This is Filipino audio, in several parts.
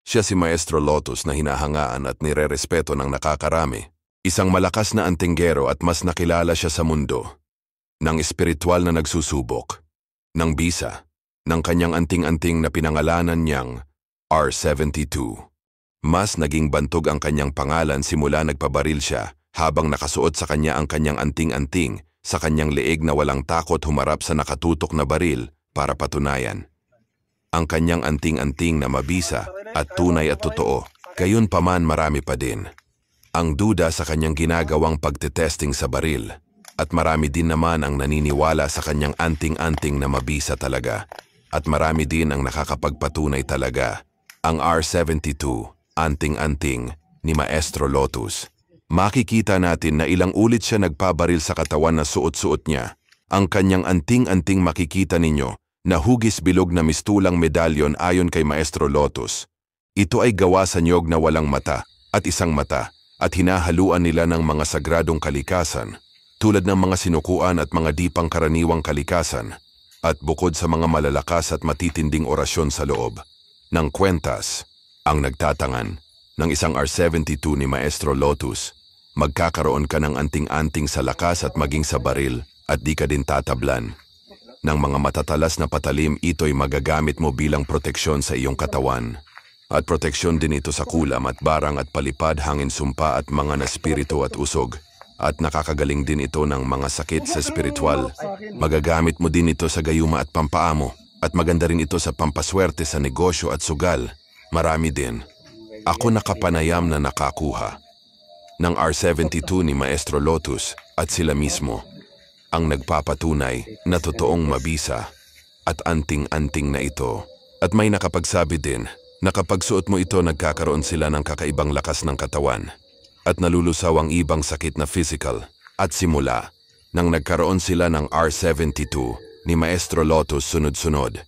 Siya si Maestro Lotus na hinahangaan at nirerespeto ng nakakarami. Isang malakas na antinggero at mas nakilala siya sa mundo. Ng espiritual na nagsusubok. Ng bisa. Ng kanyang anting-anting na pinangalanan niyang R72. Mas naging bantog ang kanyang pangalan simula nagpabaril siya habang nakasuot sa kanya ang kanyang anting-anting sa kanyang leeg na walang takot humarap sa nakatutok na baril para patunayan ang kanyang anting-anting na mabisa at tunay at totoo. Gayunpaman marami pa din ang duda sa kanyang ginagawang pagtetesting sa baril at marami din naman ang naniniwala sa kanyang anting-anting na mabisa talaga at marami din ang nakakapagpatunay talaga ang R72, anting-anting ni Maestro Lotus. Makikita natin na ilang ulit siya nagpabaril sa katawan na suot-suot niya. Ang kanyang anting-anting makikita ninyo na hugis bilog na mistulang medalyon ayon kay Maestro Lotus. Ito ay gawa sa niyog na walang mata at isang mata at hinahaluan nila ng mga sagradong kalikasan tulad ng mga sinukuan at mga di pangkaraniwang kalikasan at bukod sa mga malalakas at matitinding orasyon sa loob ng kwentas. Ang nagtatangan ng isang R72 ni Maestro Lotus, magkakaroon ka ng anting-anting sa lakas at maging sa baril at di ka din tatablan ng mga matatalas na patalim. Ito'y magagamit mo bilang proteksyon sa iyong katawan. At proteksyon din ito sa kulam at barang at palipad, hangin, sumpa at mga naspirito at usog. At nakakagaling din ito ng mga sakit sa spiritual. Magagamit mo din ito sa gayuma at pampaamo. At maganda rin ito sa pampaswerte sa negosyo at sugal. Marami din. Ako nakapanayam na nakakuha ng R72 ni Maestro Lotus at sila mismo ang nagpapatunay na totoong mabisa at anting-anting na ito. At may nakapagsabi din na kapag suot mo ito nagkakaroon sila ng kakaibang lakas ng katawan at nalulusaw ang ibang sakit na physical. At simula nang nagkaroon sila ng R72 ni Maestro Lotus sunod-sunod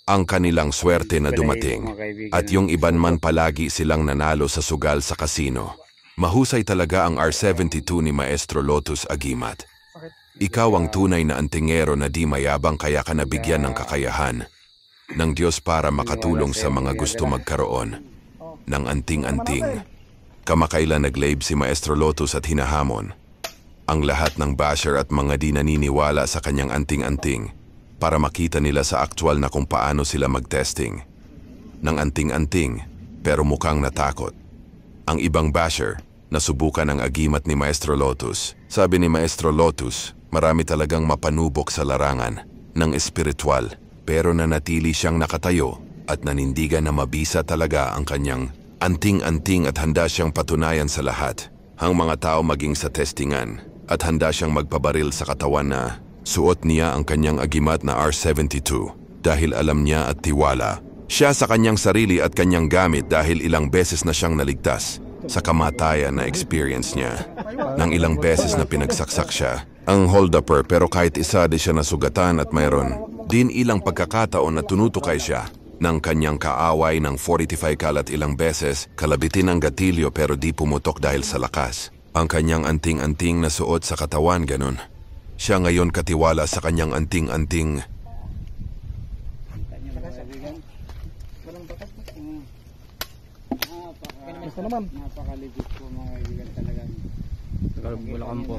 ang kanilang swerte na dumating at yung iban man palagi silang nanalo sa sugal sa kasino. Mahusay talaga ang R72 ni Maestro Lotus Agimat. Ikaw ang tunay na antingero na di mayabang kaya ka nabigyan ng kakayahan ng Diyos para makatulong sa mga gusto magkaroon ng anting-anting. Kamakailan nag-live si Maestro Lotus at hinahamon ang lahat ng basher at mga di naniniwala sa kanyang anting-anting para makita nila sa aktual na kung paano sila mag-testing ng anting-anting pero mukhang natakot ang ibang basher na subukan ang agimat ni Maestro Lotus. Sabi ni Maestro Lotus, marami talagang mapanubok sa larangan ng espiritual pero nanatili siyang nakatayo at nanindigan na mabisa talaga ang kanyang anting-anting at handa siyang patunayan sa lahat ang mga tao maging sa testingan at handa siyang magpabaril sa katawan na suot niya ang kanyang agimat na R72 dahil alam niya at tiwala siya sa kanyang sarili at kanyang gamit dahil ilang beses na siyang naligtas sa kamatayan na experience niya. Nang ilang beses na pinagsaksak siya ang hold-upper pero kahit isa di siya nasugatan at mayroon din ilang pagkakataon na tunutukay siya ng kanyang kaaway ng 45 kalat ilang beses, kalabitin ang gatilyo pero di pumutok dahil sa lakas. Ang kanyang anting-anting na suot sa katawan, ganun. Siya ngayon katiwala sa kanyang anting-anting. Napakaligid po mga kaibigan talaga. Bulacan po.